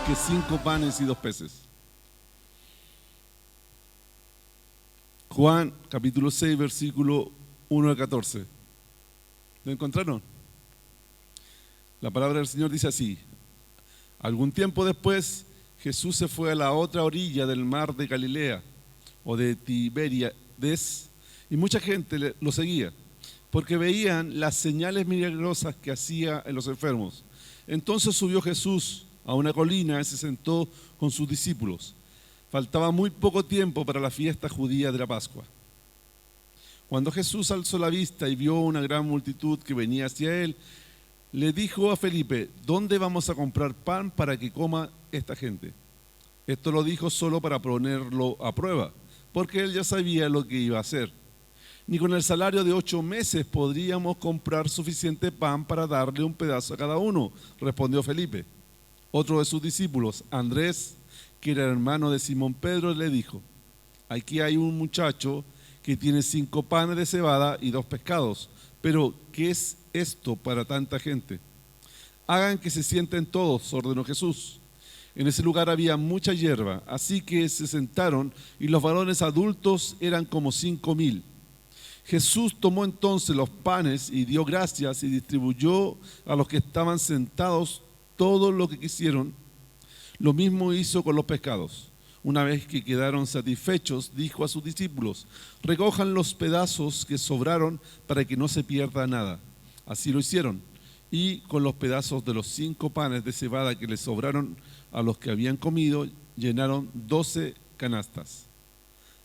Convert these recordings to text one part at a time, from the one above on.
que 5 panes y 2 peces. Juan capítulo 6, versículo 1 al 14. ¿Lo encontraron? La palabra del Señor dice así: algún tiempo después, Jesús se fue a la otra orilla del mar de Galilea, o de Tiberíades, y mucha gente lo seguía, porque veían las señales milagrosas que hacía en los enfermos. Entonces subió Jesús a una colina y se sentó con sus discípulos. Faltaba muy poco tiempo para la fiesta judía de la Pascua. Cuando Jesús alzó la vista y vio una gran multitud que venía hacia él, le dijo a Felipe: ¿dónde vamos a comprar pan para que coma esta gente? Esto lo dijo solo para ponerlo a prueba, porque él ya sabía lo que iba a hacer. Ni con el salario de 8 meses podríamos comprar suficiente pan para darle un pedazo a cada uno, respondió Felipe. Otro de sus discípulos, Andrés, que era hermano de Simón Pedro, le dijo: aquí hay un muchacho que tiene 5 panes de cebada y 2 pescados, pero ¿qué es esto para tanta gente? Hagan que se sienten todos, ordenó Jesús. En ese lugar había mucha hierba, así que se sentaron, y los varones adultos eran como 5,000. Jesús tomó entonces los panes y dio gracias y distribuyó a los que estaban sentados todo lo que quisieron. Lo mismo hizo con los pescados. Una vez que quedaron satisfechos, dijo a sus discípulos: recojan los pedazos que sobraron para que no se pierda nada. Así lo hicieron, y con los pedazos de los 5 panes de cebada que les sobraron a los que habían comido, llenaron 12 canastas.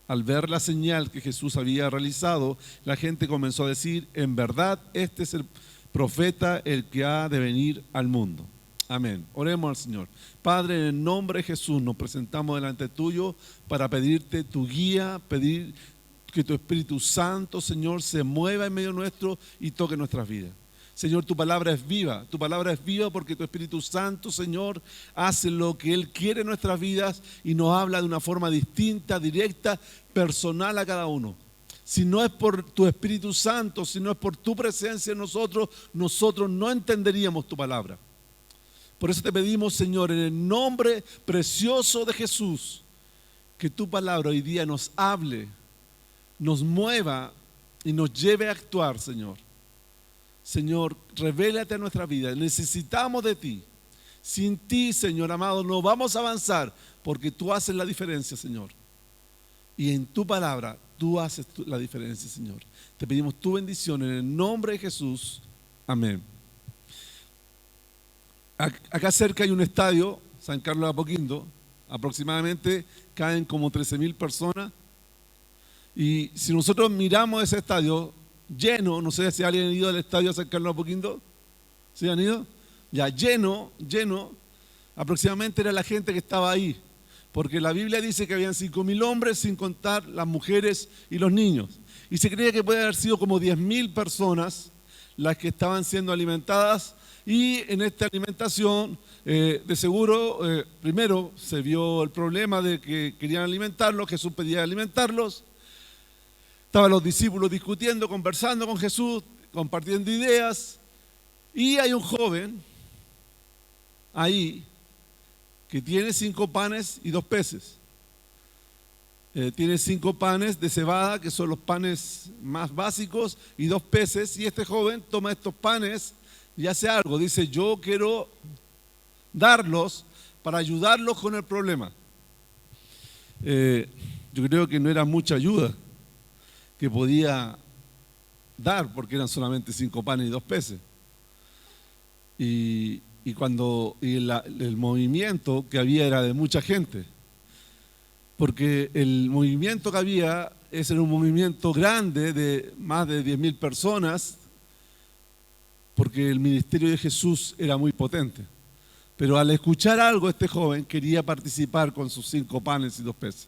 Al ver la señal que Jesús había realizado, la gente comenzó a decir: en verdad, este es el profeta, el que ha de venir al mundo. Amén. Oremos al Señor. Padre, en el nombre de Jesús nos presentamos delante tuyo para pedirte tu guía, pedir que tu Espíritu Santo, Señor, se mueva en medio nuestro y toque nuestras vidas. Señor, tu palabra es viva porque tu Espíritu Santo, Señor, hace lo que Él quiere en nuestras vidas y nos habla de una forma distinta, directa, personal a cada uno. Si no es por tu Espíritu Santo, si no es por tu presencia en nosotros, nosotros no entenderíamos tu palabra. Por eso te pedimos, Señor, en el nombre precioso de Jesús, que tu palabra hoy día nos hable, nos mueva y nos lleve a actuar, Señor. Señor, revélate a nuestra vida. Necesitamos de ti. Sin ti, Señor amado, no vamos a avanzar, porque tú haces la diferencia, Señor. Y en tu palabra, tú haces la diferencia, Señor. Te pedimos tu bendición en el nombre de Jesús. Amén. Acá cerca hay un estadio, San Carlos de Apoquindo. Aproximadamente caen como 13,000 personas. Y si nosotros miramos ese estadio lleno, no sé si alguien ha ido al estadio San Carlos de Apoquindo. ¿Sí han ido? Ya, lleno, aproximadamente era la gente que estaba ahí. Porque la Biblia dice que habían 5,000 hombres, sin contar las mujeres y los niños. Y se cree que puede haber sido como 10,000 personas las que estaban siendo alimentadas. Y en esta alimentación, de seguro, primero se vio el problema de que querían alimentarlos, Jesús pedía alimentarlos. Estaban los discípulos discutiendo, conversando con Jesús, compartiendo ideas. Y hay un joven ahí que tiene 5 panes y 2 peces. Tiene 5 panes de cebada, que son los panes más básicos, y 2 peces. Y este joven toma estos panes y hace algo. Dice: yo quiero darlos para ayudarlos con el problema. Yo creo que no era mucha ayuda que podía dar, porque eran solamente 5 panes y 2 peces. Y el movimiento que había era de mucha gente, porque el movimiento que había era un movimiento grande de más de 10,000 personas, porque el ministerio de Jesús era muy potente. Pero al escuchar algo, este joven quería participar con sus 5 panes y 2 peces.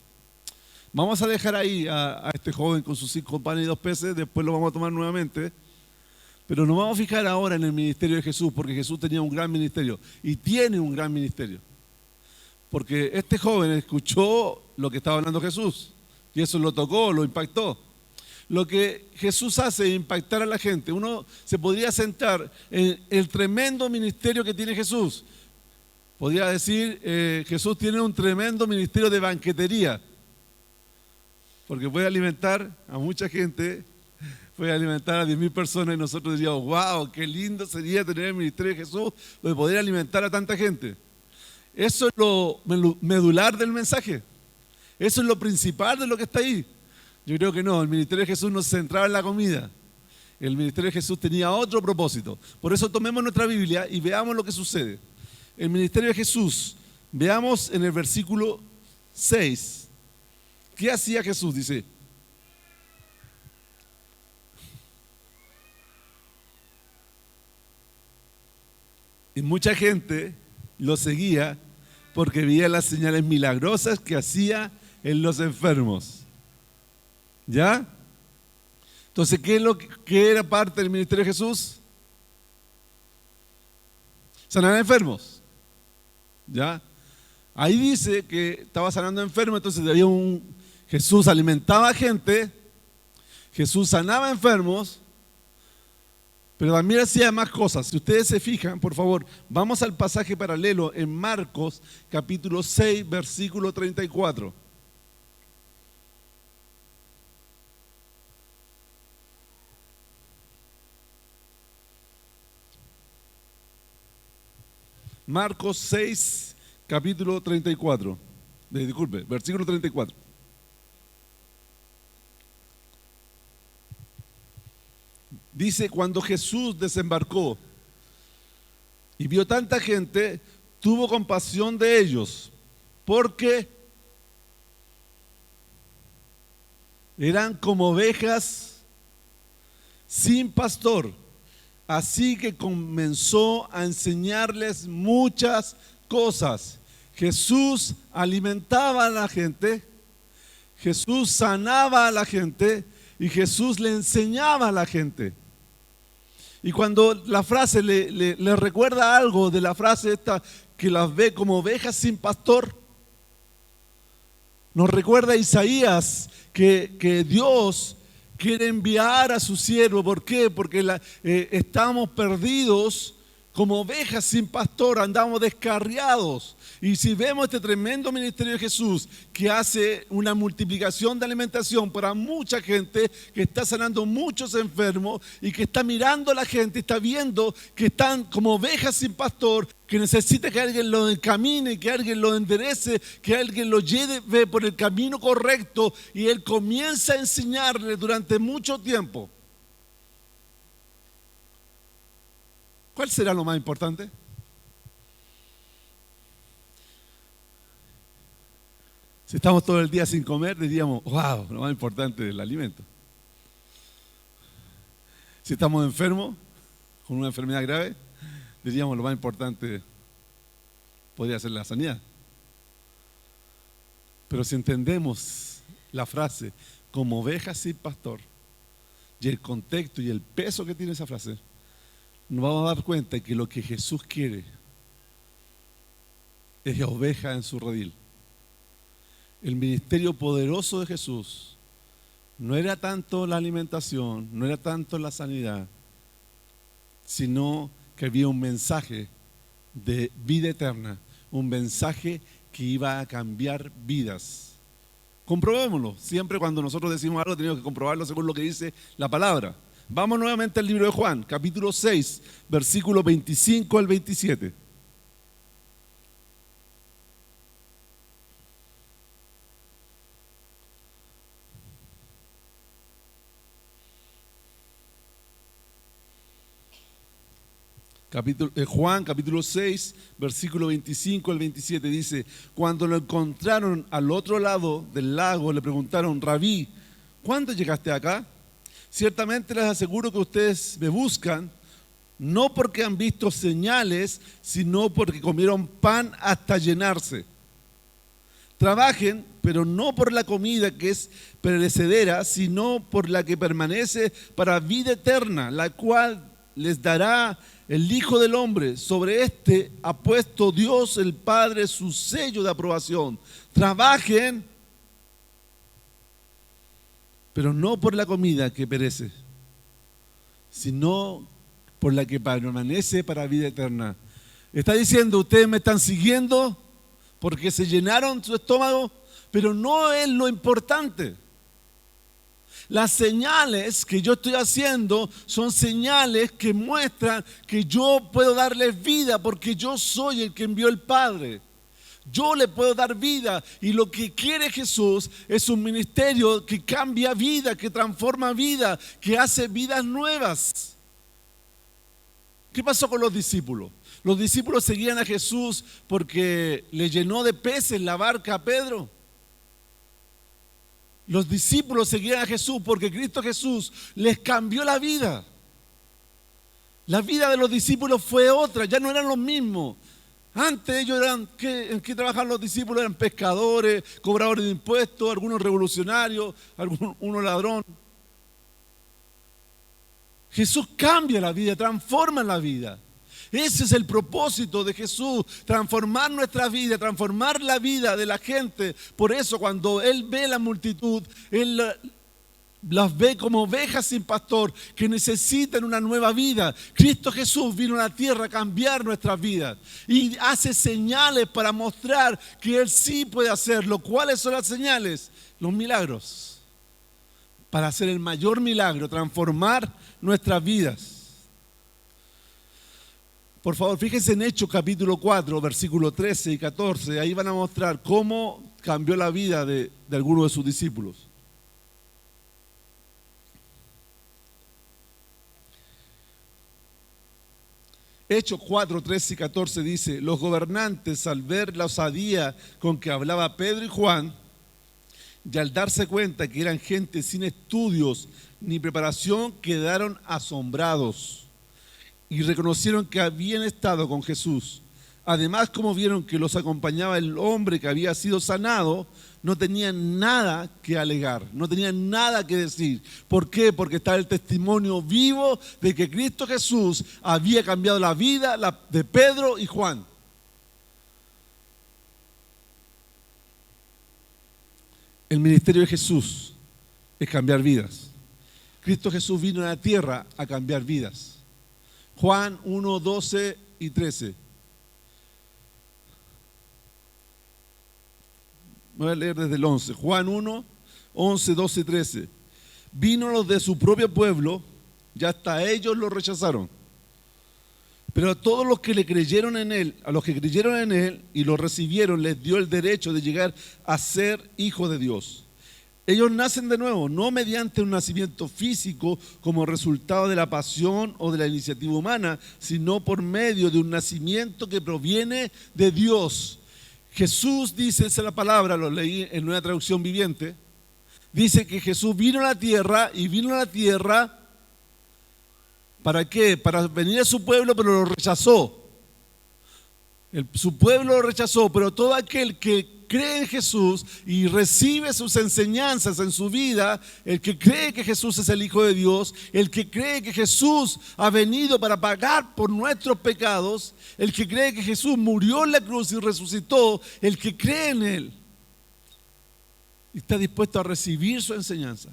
Vamos a dejar ahí a este joven con sus 5 panes y 2 peces, después lo vamos a tomar nuevamente. Pero nos vamos a fijar ahora en el ministerio de Jesús, porque Jesús tenía un gran ministerio y tiene un gran ministerio. Porque este joven escuchó lo que estaba hablando Jesús y eso lo tocó, lo impactó. Lo que Jesús hace es impactar a la gente. Uno se podría sentar en el tremendo ministerio que tiene Jesús, Podría decir, Jesús tiene un tremendo ministerio de banquetería, porque puede alimentar a mucha gente, puede alimentar a 10.000 personas y nosotros diríamos, wow, qué lindo sería tener el ministerio de Jesús, de poder alimentar a tanta gente. Eso es lo medular del mensaje, eso es lo principal de lo que está ahí. Yo creo que no, el ministerio de Jesús no se centraba en la comida, el ministerio de Jesús tenía otro propósito. Por eso tomemos nuestra Biblia y veamos lo que sucede. El ministerio de Jesús, veamos en el versículo 6, ¿qué hacía Jesús? Dice, y mucha gente lo seguía porque veía las señales milagrosas que hacía en los enfermos. ¿Ya? Entonces, ¿qué era parte del ministerio de Jesús? Sanar enfermos. ¿Ya? Ahí dice que estaba sanando enfermos, entonces Jesús alimentaba a gente, Jesús sanaba enfermos, pero también hacía más cosas. Si ustedes se fijan, por favor, vamos al pasaje paralelo en Marcos, capítulo 6, versículo 34. Marcos 6, capítulo 34. Disculpe, versículo 34. Dice, cuando Jesús desembarcó y vio tanta gente, tuvo compasión de ellos, porque eran como ovejas sin pastor. Así que comenzó a enseñarles muchas cosas. Jesús alimentaba a la gente, Jesús sanaba a la gente y Jesús le enseñaba a la gente. Y cuando la frase le recuerda algo de la frase esta, que las ve como ovejas sin pastor, nos recuerda a Isaías que Dios quiere enviar a su siervo. ¿Por qué? Porque estamos perdidos como ovejas sin pastor, andamos descarriados. Y si vemos este tremendo ministerio de Jesús que hace una multiplicación de alimentación para mucha gente, que está sanando muchos enfermos y que está mirando a la gente, está viendo que están como ovejas sin pastor, que necesita que alguien lo encamine, que alguien lo enderece, que alguien lo lleve por el camino correcto, y él comienza a enseñarle durante mucho tiempo. ¿Cuál será lo más importante? Si estamos todo el día sin comer, diríamos, wow, lo más importante es el alimento. Si estamos enfermos, con una enfermedad grave, diríamos, lo más importante podría ser la sanidad. Pero si entendemos la frase, como ovejas sin pastor, y el contexto y el peso que tiene esa frase, nos vamos a dar cuenta que lo que Jesús quiere es oveja en su redil. El ministerio poderoso de Jesús no era tanto la alimentación, no era tanto la sanidad, sino que había un mensaje de vida eterna, un mensaje que iba a cambiar vidas. Comprobémoslo. Siempre cuando nosotros decimos algo tenemos que comprobarlo según lo que dice la palabra. Vamos nuevamente al libro de Juan, capítulo 6, versículo 25 al 27. Juan, capítulo 6, versículo 25 al 27 dice, cuando lo encontraron al otro lado del lago, le preguntaron, Rabí, ¿cuándo llegaste acá? Ciertamente les aseguro que ustedes me buscan, no porque han visto señales, sino porque comieron pan hasta llenarse. Trabajen, pero no por la comida que es perecedera, sino por la que permanece para vida eterna, la cual les dará el Hijo del Hombre. Sobre este ha puesto Dios el Padre su sello de aprobación. Trabajen, pero no por la comida que perece, sino por la que permanece para vida eterna, Está diciendo, ustedes me están siguiendo porque se llenaron su estómago, pero no es lo importante. Las señales que yo estoy haciendo son señales que muestran que yo puedo darles vida porque yo soy el que envió el Padre. Yo le puedo dar vida, y lo que quiere Jesús es un ministerio que cambia vida, que transforma vida, que hace vidas nuevas. ¿Qué pasó con los discípulos? Los discípulos seguían a Jesús porque le llenó de peces la barca a Pedro. Los discípulos seguían a Jesús porque Cristo Jesús les cambió la vida. La vida de los discípulos fue otra, ya no eran los mismos. Antes ellos eran, ¿en qué trabajaban los discípulos? Eran pescadores, cobradores de impuestos, algunos revolucionarios, uno ladrón. Jesús cambia la vida, transforma la vida. Ese es el propósito de Jesús, transformar nuestra vida, transformar la vida de la gente. Por eso cuando Él ve la multitud, Él las ve como ovejas sin pastor que necesitan una nueva vida. Cristo Jesús vino a la tierra a cambiar nuestras vidas y hace señales para mostrar que Él sí puede hacerlo. ¿Cuáles son las señales? Los milagros. Para hacer el mayor milagro, transformar nuestras vidas. Por favor, fíjense en Hechos capítulo 4, versículos 13 y 14. Ahí van a mostrar cómo cambió la vida de algunos de sus discípulos. Hechos 4, 13 y 14 dice: los gobernantes, al ver la osadía con que hablaba Pedro y Juan, y al darse cuenta que eran gente sin estudios ni preparación, quedaron asombrados y reconocieron que habían estado con Jesús. Además, como vieron que los acompañaba el hombre que había sido sanado, no tenían nada que alegar, no tenían nada que decir. ¿Por qué? Porque está el testimonio vivo de que Cristo Jesús había cambiado la vida de Pedro y Juan. El ministerio de Jesús es cambiar vidas. Cristo Jesús vino a la tierra a cambiar vidas. Juan 1, 12 y 13. Voy a leer desde el 11. Juan 1, 11, 12 y 13. Vino los de su propio pueblo y hasta ellos lo rechazaron. Pero a todos los que le creyeron en él, a los que creyeron en él y lo recibieron, les dio el derecho de llegar a ser hijos de Dios. Ellos nacen de nuevo, no mediante un nacimiento físico como resultado de la pasión o de la iniciativa humana, sino por medio de un nacimiento que proviene de Dios. Jesús dice, esa es la palabra, lo leí en una traducción viviente, dice que Jesús vino a la tierra y vino a la tierra, ¿para qué? Para venir a su pueblo, pero lo rechazó. Su pueblo lo rechazó, pero todo aquel que cree en Jesús y recibe sus enseñanzas en su vida, el que cree que Jesús es el Hijo de Dios, el que cree que Jesús ha venido para pagar por nuestros pecados, el que cree que Jesús murió en la cruz y resucitó, el que cree en Él, está dispuesto a recibir su enseñanza,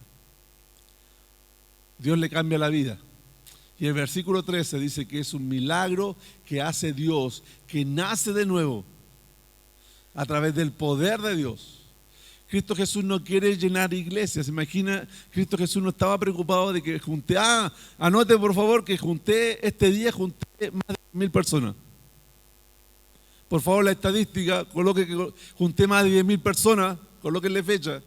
Dios le cambia la vida. Y el versículo 13 dice que es un milagro que hace Dios, que nace de nuevo a través del poder de Dios. Cristo Jesús no quiere llenar iglesias. Imagina, Cristo Jesús no estaba preocupado de que junté, anote por favor que este día junté más de 10.000 personas. Por favor, la estadística, coloque que junté más de 10.000 personas, colóquenle fecha.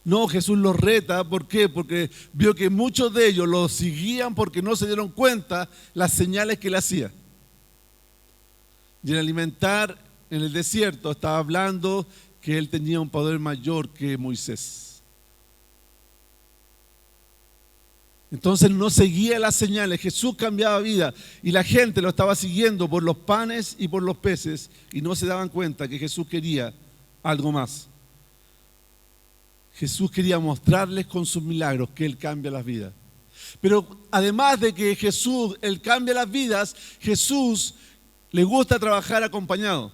No, Jesús los reta, ¿por qué? Porque vio que muchos de ellos los seguían porque no se dieron cuenta las señales que él hacía. Y el alimentar en el desierto estaba hablando que él tenía un poder mayor que Moisés. Entonces no seguía las señales, Jesús cambiaba vida y la gente lo estaba siguiendo por los panes y por los peces y no se daban cuenta que Jesús quería algo más. Jesús quería mostrarles con sus milagros que Él cambia las vidas. Pero además de que Él cambia las vidas, Jesús le gusta trabajar acompañado.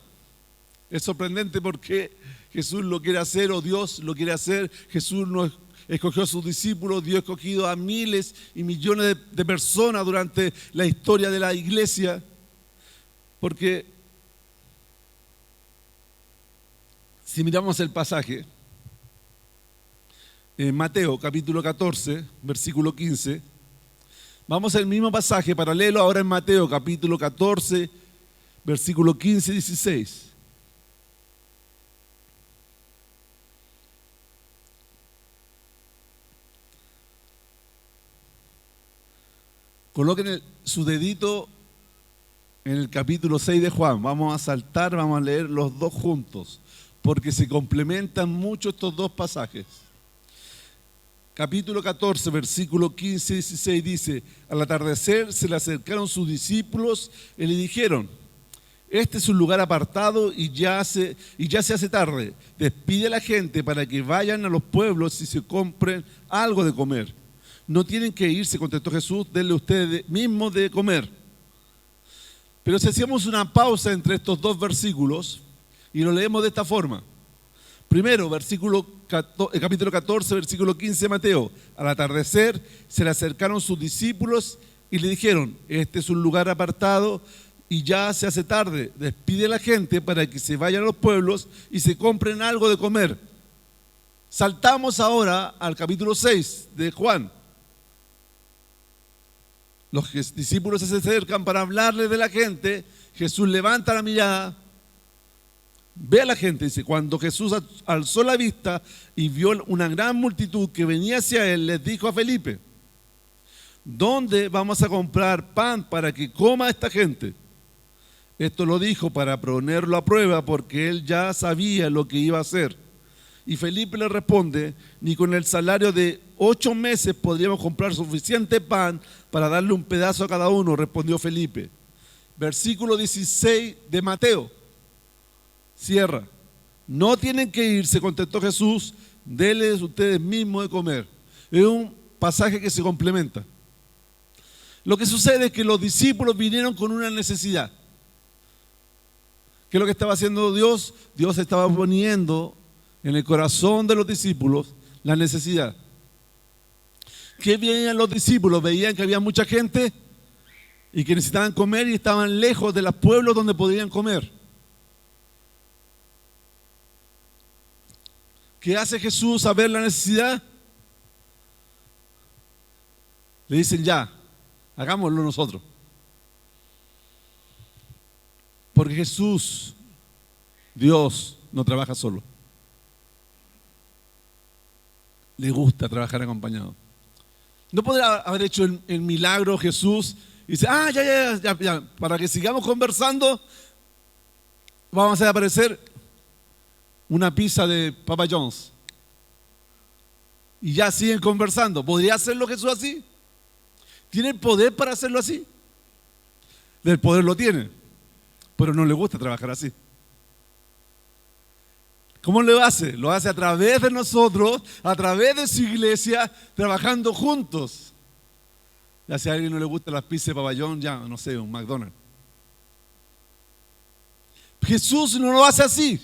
Es sorprendente porque Jesús lo quiere hacer o Dios lo quiere hacer. Jesús no escogió a sus discípulos, Dios ha escogido a miles y millones de personas durante la historia de la iglesia. Porque si miramos el pasaje, en Mateo capítulo 14, versículo 15, vamos al mismo pasaje, paralelo ahora en Mateo capítulo 14, versículo 15 y 16. Coloquen su dedito en el capítulo 6 de Juan. Vamos a saltar, vamos a leer los dos juntos, porque se complementan mucho estos dos pasajes. Capítulo 14, versículo 15 y 16 dice: al atardecer se le acercaron sus discípulos y le dijeron: este es un lugar apartado y ya se hace tarde. Despide a la gente para que vayan a los pueblos y se compren algo de comer. No tienen que irse, contestó Jesús, denle ustedes mismos de comer. Pero si hacemos una pausa entre estos dos versículos y lo leemos de esta forma. Primero, capítulo 14, versículo 15 de Mateo. Al atardecer se le acercaron sus discípulos y le dijeron: este es un lugar apartado y ya se hace tarde. Despide a la gente para que se vayan a los pueblos y se compren algo de comer. Saltamos ahora al capítulo 6 de Juan. Los discípulos se acercan para hablarle de la gente. Jesús levanta la mirada, ve a la gente, dice: cuando Jesús alzó la vista y vio una gran multitud que venía hacia él, les dijo a Felipe: ¿dónde vamos a comprar pan para que coma esta gente? Esto lo dijo para ponerlo a prueba, porque él ya sabía lo que iba a hacer. Y Felipe le responde: ni con el salario de 8 meses podríamos comprar suficiente pan para darle un pedazo a cada uno, respondió Felipe. Versículo 16 de Mateo. Cierra. No tienen que irse, contestó Jesús, denles ustedes mismos de comer. Es un pasaje que se complementa. Lo que sucede es que los discípulos vinieron con una necesidad. ¿Qué es lo que estaba haciendo Dios? Dios estaba poniendo en el corazón de los discípulos la necesidad. ¿Qué veían los discípulos? Veían que había mucha gente y que necesitaban comer y estaban lejos de los pueblos donde podían comer. ¿Qué hace Jesús a ver la necesidad? Le dicen: ya, hagámoslo nosotros. Porque Jesús, Dios, no trabaja solo. Le gusta trabajar acompañado. No podrá haber hecho el milagro Jesús y dice: ya, para que sigamos conversando, vamos a hacer aparecer una pizza de Papa John's. Y ya siguen conversando. ¿Podría hacerlo Jesús así? ¿Tiene el poder para hacerlo así? El poder lo tiene, pero no le gusta trabajar así. ¿Cómo lo hace? Lo hace a través de nosotros, a través de su iglesia, trabajando juntos. Ya si a alguien no le gustan las pizzas de Papa John's, ya, no sé, un McDonald's. Jesús no lo hace así.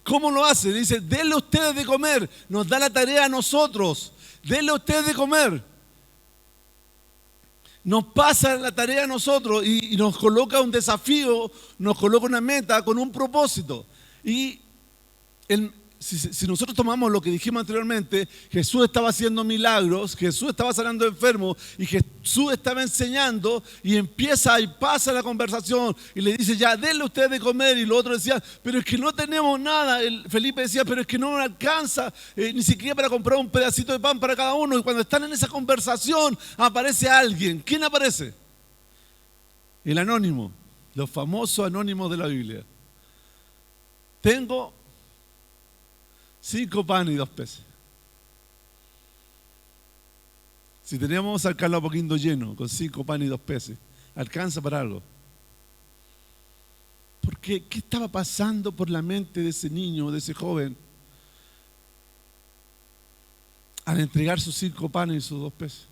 ¿Cómo lo hace? Dice: denle ustedes de comer. Nos da la tarea a nosotros. Denle ustedes de comer. Nos pasa la tarea a nosotros y nos coloca un desafío, nos coloca una meta con un propósito. Y si nosotros tomamos lo que dijimos anteriormente, Jesús estaba haciendo milagros, Jesús estaba sanando enfermos y Jesús estaba enseñando, y empieza y pasa la conversación y le dice: ya, denle ustedes de comer. Y los otros decían: pero es que no tenemos nada. Felipe decía: pero es que no nos alcanza ni siquiera para comprar un pedacito de pan para cada uno. Y cuando están en esa conversación aparece alguien. ¿Quién aparece? El anónimo, los famosos anónimos de la Biblia. Tengo 5 panes y 2 peces. Si teníamos al Carlos Apoquindo lleno, con 5 panes y 2 peces, ¿alcanza para algo? Porque ¿qué estaba pasando por la mente de ese niño, de ese joven, al entregar sus 5 panes y sus 2 peces?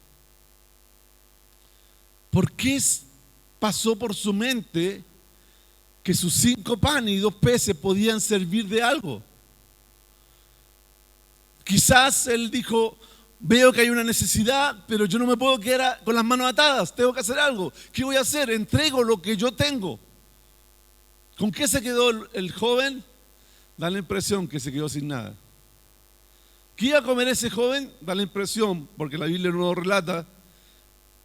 ¿Por qué pasó por su mente que sus 5 panes y 2 peces podían servir de algo? Quizás él dijo: veo que hay una necesidad, pero yo no me puedo quedar con las manos atadas, tengo que hacer algo. ¿Qué voy a hacer? Entrego lo que yo tengo. ¿Con qué se quedó el joven? Da la impresión que se quedó sin nada. ¿Qué iba a comer ese joven? Da la impresión, porque la Biblia no lo relata,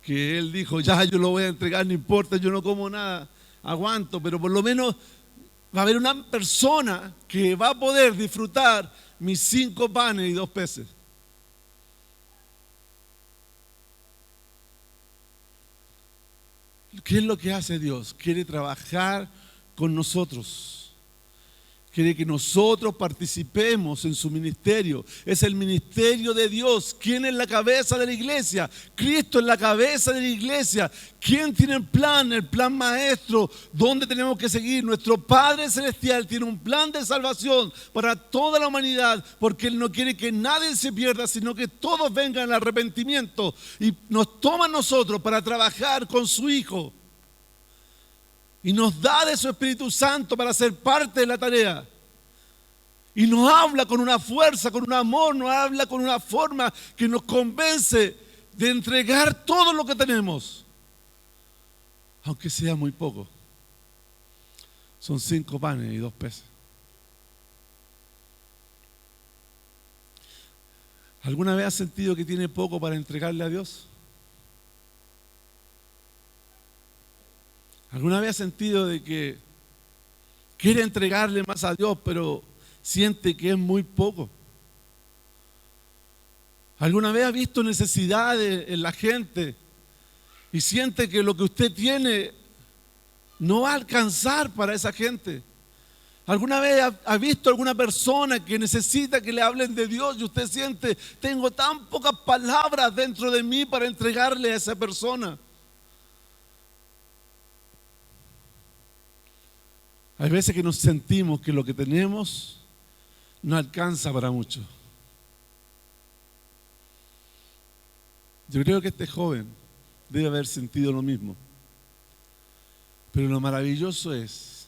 que él dijo, ya yo lo voy a entregar, no importa, yo no como nada, aguanto, pero por lo menos va a haber una persona que va a poder disfrutar mis 5 panes y 2 peces. ¿Qué es lo que hace Dios? Quiere trabajar con nosotros. Quiere que nosotros participemos en su ministerio. Es el ministerio de Dios. ¿Quién es la cabeza de la iglesia? Cristo es la cabeza de la iglesia. ¿Quién tiene el plan maestro? ¿Dónde tenemos que seguir? Nuestro Padre Celestial tiene un plan de salvación para toda la humanidad, porque Él no quiere que nadie se pierda, sino que todos vengan al arrepentimiento. Y nos toma a nosotros para trabajar con su Hijo. Y nos da de su Espíritu Santo para ser parte de la tarea. Y nos habla con una fuerza, con un amor, nos habla con una forma que nos convence de entregar todo lo que tenemos. Aunque sea muy poco. Son 5 panes y 2 peces. ¿Alguna vez has sentido que tiene poco para entregarle a Dios? ¿Alguna vez has sentido de que quiere entregarle más a Dios, pero siente que es muy poco? ¿Alguna vez ha visto necesidades en la gente y siente que lo que usted tiene no va a alcanzar para esa gente? ¿Alguna vez ha visto alguna persona que necesita que le hablen de Dios y usted siente, tengo tan pocas palabras dentro de mí para entregarle a esa persona? Hay veces que nos sentimos que lo que tenemos no alcanza para mucho. Yo creo que este joven debe haber sentido lo mismo. Pero lo maravilloso es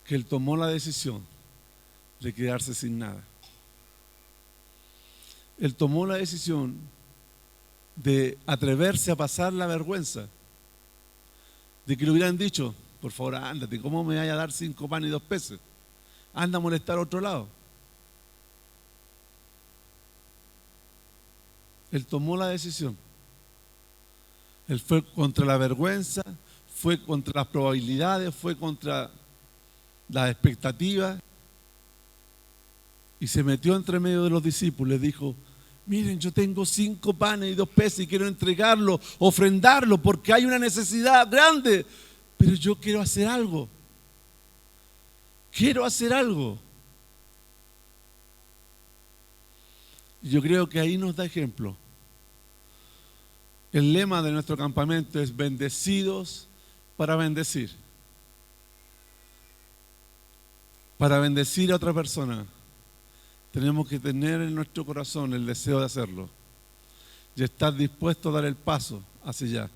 que él tomó la decisión de quedarse sin nada. Él tomó la decisión de atreverse a pasar la vergüenza de que le hubieran dicho, por favor, ándate, ¿cómo me vaya a dar 5 panes y 2 peces? Anda a molestar a otro lado. Él tomó la decisión. Él fue contra la vergüenza, fue contra las probabilidades, fue contra las expectativas y se metió entre medio de los discípulos. Les dijo, miren, yo tengo 5 panes y 2 peces y quiero entregarlo, ofrendarlo, porque hay una necesidad grande. Pero yo quiero hacer algo. Quiero hacer algo. Y yo creo que ahí nos da ejemplo. El lema de nuestro campamento es bendecidos para bendecir. Para bendecir a otra persona, tenemos que tener en nuestro corazón el deseo de hacerlo y estar dispuesto a dar el paso hacia allá.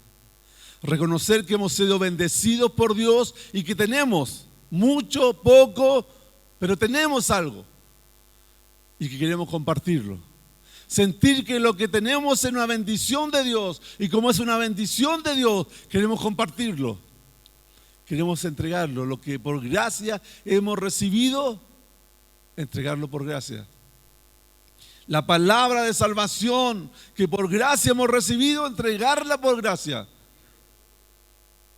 Reconocer que hemos sido bendecidos por Dios y que tenemos mucho, poco, pero tenemos algo y que queremos compartirlo. Sentir que lo que tenemos es una bendición de Dios y como es una bendición de Dios, queremos compartirlo. Queremos entregarlo, lo que por gracia hemos recibido, entregarlo por gracia. La palabra de salvación que por gracia hemos recibido, entregarla por gracia.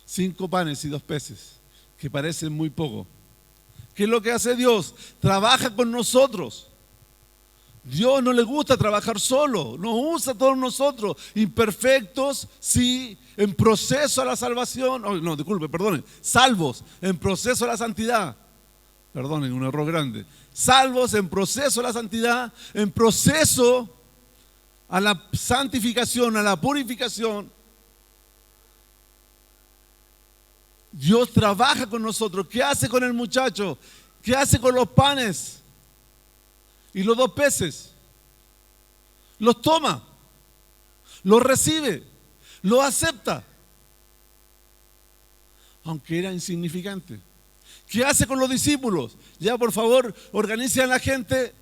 5 panes y 2 peces, que parecen muy poco. ¿Qué es lo que hace Dios? Trabaja con nosotros. Dios no le gusta trabajar solo, nos usa a todos nosotros, imperfectos, sí, en proceso a la salvación, salvos, en proceso a la santidad. Perdonen, un error grande. Salvos en proceso a la santidad, en proceso a la santificación, a la purificación. Dios trabaja con nosotros. ¿Qué hace con el muchacho? ¿Qué hace con los panes y los 2 peces? Los toma, los recibe, los acepta, aunque era insignificante. ¿Qué hace con los discípulos? Ya, por favor, organicen a la gente,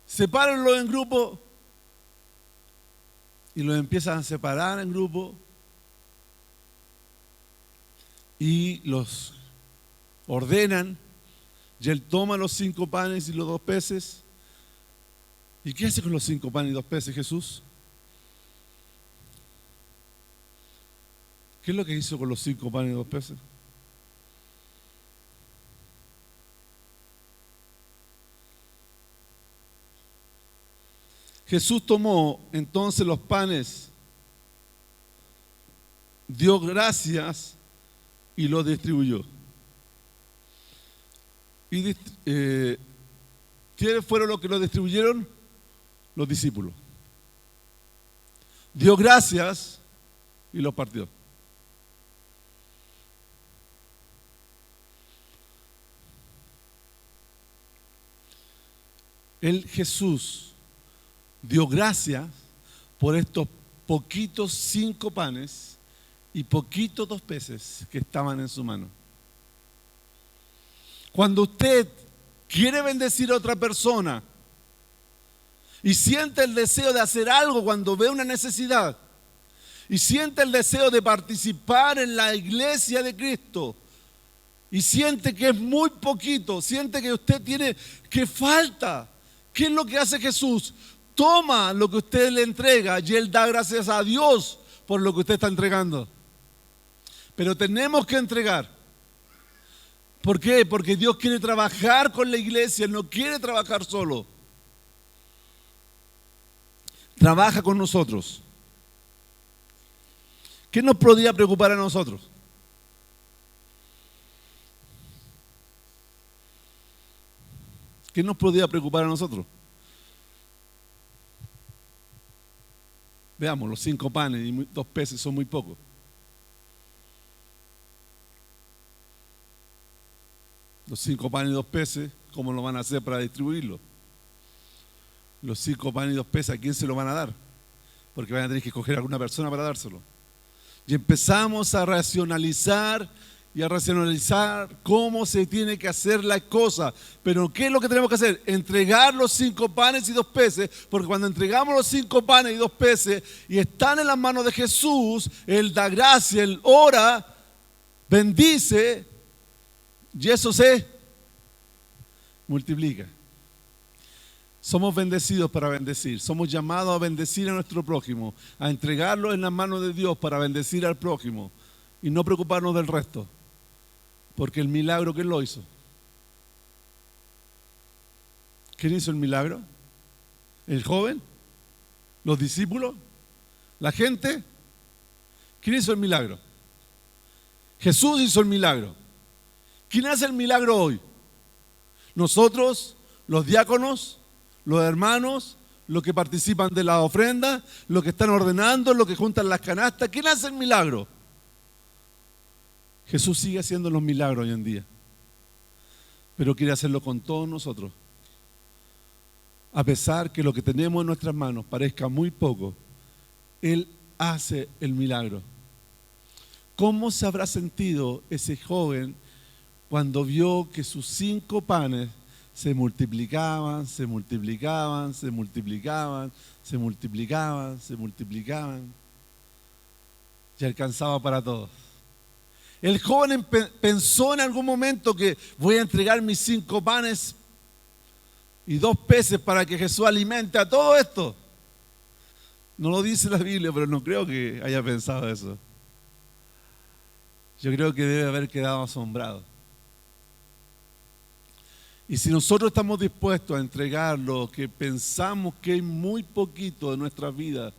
sepárenlos en grupo y los empiezan a separar en grupo. y los ordenan, y Él toma los 5 panes y los 2 peces. ¿Y qué hace con los 5 panes y 2 peces Jesús? ¿Qué es lo que hizo con los 5 panes y 2 peces? Jesús tomó entonces los panes, dio gracias y los distribuyó. ¿Y quiénes fueron los que los distribuyeron? Los discípulos. Dio gracias y los partió. Jesús dio gracias por estos poquitos 5 panes y poquitos 2 peces que estaban en su mano. Cuando usted quiere bendecir a otra persona y siente el deseo de hacer algo cuando ve una necesidad y siente el deseo de participar en la iglesia de Cristo y siente que es muy poquito, siente que usted tiene, que falta, ¿qué es lo que hace Jesús? Toma lo que usted le entrega y Él da gracias a Dios por lo que usted está entregando. Pero tenemos que entregar. ¿Por qué? Porque Dios quiere trabajar con la iglesia, Él no quiere trabajar solo. Trabaja con nosotros. ¿Qué nos podría preocupar a nosotros? ¿Qué nos podría preocupar a nosotros? Veamos, los 5 panes y 2 peces son muy pocos. Los 5 panes y 2 peces, ¿cómo lo van a hacer para distribuirlo? Los 5 panes y 2 peces, ¿a quién se lo van a dar? Porque van a tener que escoger a alguna persona para dárselo. Y empezamos a racionalizar cómo se tiene que hacer la cosa. Pero ¿qué es lo que tenemos que hacer? Entregar los 5 panes y 2 peces, porque cuando entregamos los 5 panes y 2 peces y están en las manos de Jesús, Él da gracia, Él ora, bendice y eso se multiplica. Somos bendecidos para bendecir, somos llamados a bendecir a nuestro prójimo, a entregarlo en las manos de Dios para bendecir al prójimo y no preocuparnos del resto. Porque el milagro, ¿quién lo hizo? ¿Quién hizo el milagro? ¿El joven? ¿Los discípulos? ¿La gente? ¿Quién hizo el milagro? Jesús hizo el milagro. ¿Quién hace el milagro hoy? Nosotros, los diáconos, los hermanos, los que participan de la ofrenda, los que están ordenando, los que juntan las canastas. ¿Quién hace el milagro? Jesús sigue haciendo los milagros hoy en día, pero quiere hacerlo con todos nosotros. A pesar que lo que tenemos en nuestras manos parezca muy poco, Él hace el milagro. ¿Cómo se habrá sentido ese joven cuando vio que sus 5 panes se multiplicaban, se multiplicaban, se multiplicaban, se multiplicaban, se multiplicaban y alcanzaba para todos? El joven pensó en algún momento que voy a entregar mis 5 panes y 2 peces para que Jesús alimente a todo esto. No lo dice la Biblia, pero no creo que haya pensado eso. Yo creo que debe haber quedado asombrado. Y si nosotros estamos dispuestos a entregar lo que pensamos que es muy poquito de nuestra vida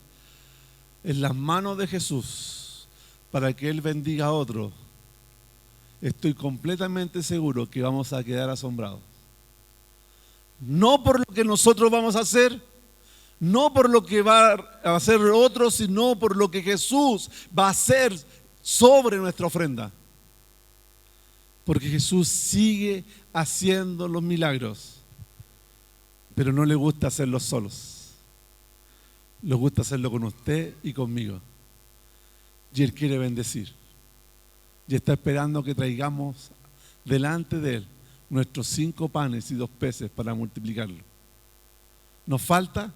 en las manos de Jesús para que Él bendiga a otro, estoy completamente seguro que vamos a quedar asombrados. No por lo que nosotros vamos a hacer, no por lo que va a hacer otro, sino por lo que Jesús va a hacer sobre nuestra ofrenda. Porque Jesús sigue haciendo los milagros, pero no le gusta hacerlos solos. Le gusta hacerlo con usted y conmigo. Y Él quiere bendecir. Y está esperando que traigamos delante de Él nuestros 5 panes y 2 peces para multiplicarlo. ¿Nos falta?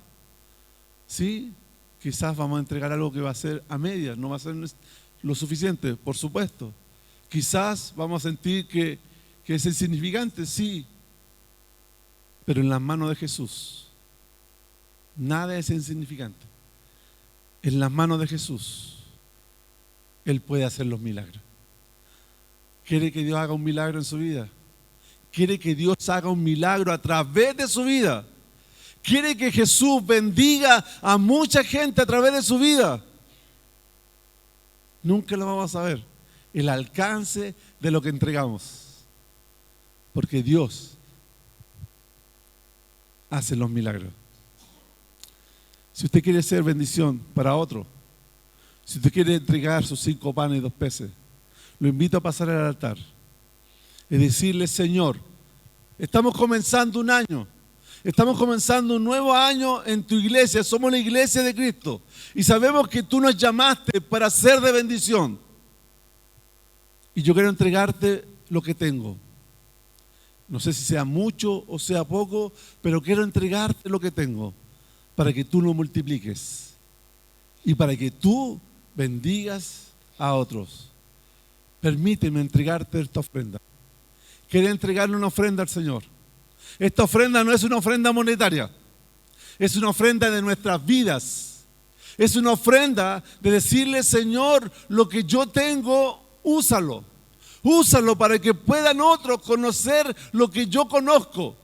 Sí, quizás vamos a entregar algo que va a ser a medias, no va a ser lo suficiente, por supuesto. Quizás vamos a sentir que es insignificante, sí, pero en las manos de Jesús nada es insignificante. En las manos de Jesús Él puede hacer los milagros. ¿Quiere que Dios haga un milagro en su vida? ¿Quiere que Dios haga un milagro a través de su vida? ¿Quiere que Jesús bendiga a mucha gente a través de su vida? Nunca lo vamos a ver, el alcance de lo que entregamos. Porque Dios hace los milagros. Si usted quiere ser bendición para otro, si usted quiere entregar sus 5 panes y 2 peces, lo invito a pasar al altar y decirle: Señor, estamos comenzando un año, estamos comenzando un nuevo año en tu iglesia, somos la iglesia de Cristo y sabemos que tú nos llamaste para ser de bendición. Y yo quiero entregarte lo que tengo. No sé si sea mucho o sea poco, pero quiero entregarte lo que tengo para que tú lo multipliques y para que tú bendigas a otros. Permíteme entregarte esta ofrenda. Quiero entregarle una ofrenda al Señor. Esta ofrenda no es una ofrenda monetaria, es una ofrenda de nuestras vidas. Es una ofrenda de decirle: Señor, lo que yo tengo, úsalo. Úsalo para que puedan otros conocer lo que yo conozco.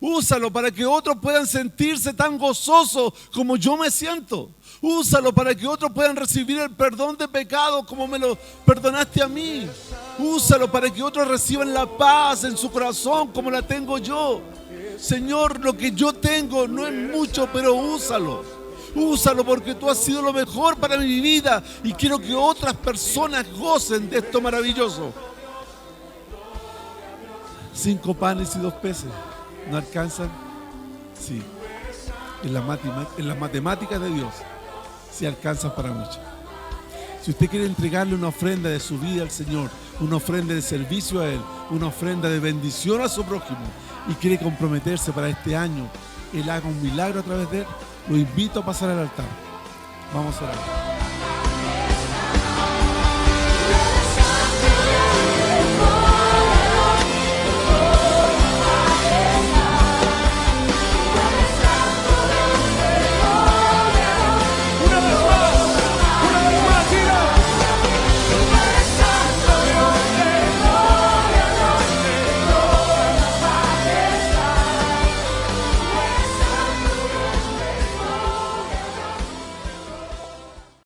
Úsalo para que otros puedan sentirse tan gozosos como yo me siento. Úsalo para que otros puedan recibir el perdón de pecados como me lo perdonaste a mí. Úsalo para que otros reciban la paz en su corazón como la tengo yo. Señor, lo que yo tengo no es mucho, pero úsalo. Úsalo porque tú has sido lo mejor para mi vida y quiero que otras personas gocen de esto maravilloso. 5 panes y 2 peces. ¿No alcanzan? Sí. En las matemáticas de Dios sí alcanzan para mucho. Si usted quiere entregarle una ofrenda de su vida al Señor, una ofrenda de servicio a Él, una ofrenda de bendición a su prójimo y quiere comprometerse para este año, Él haga un milagro a través de Él, lo invito a pasar al altar. Vamos a orar.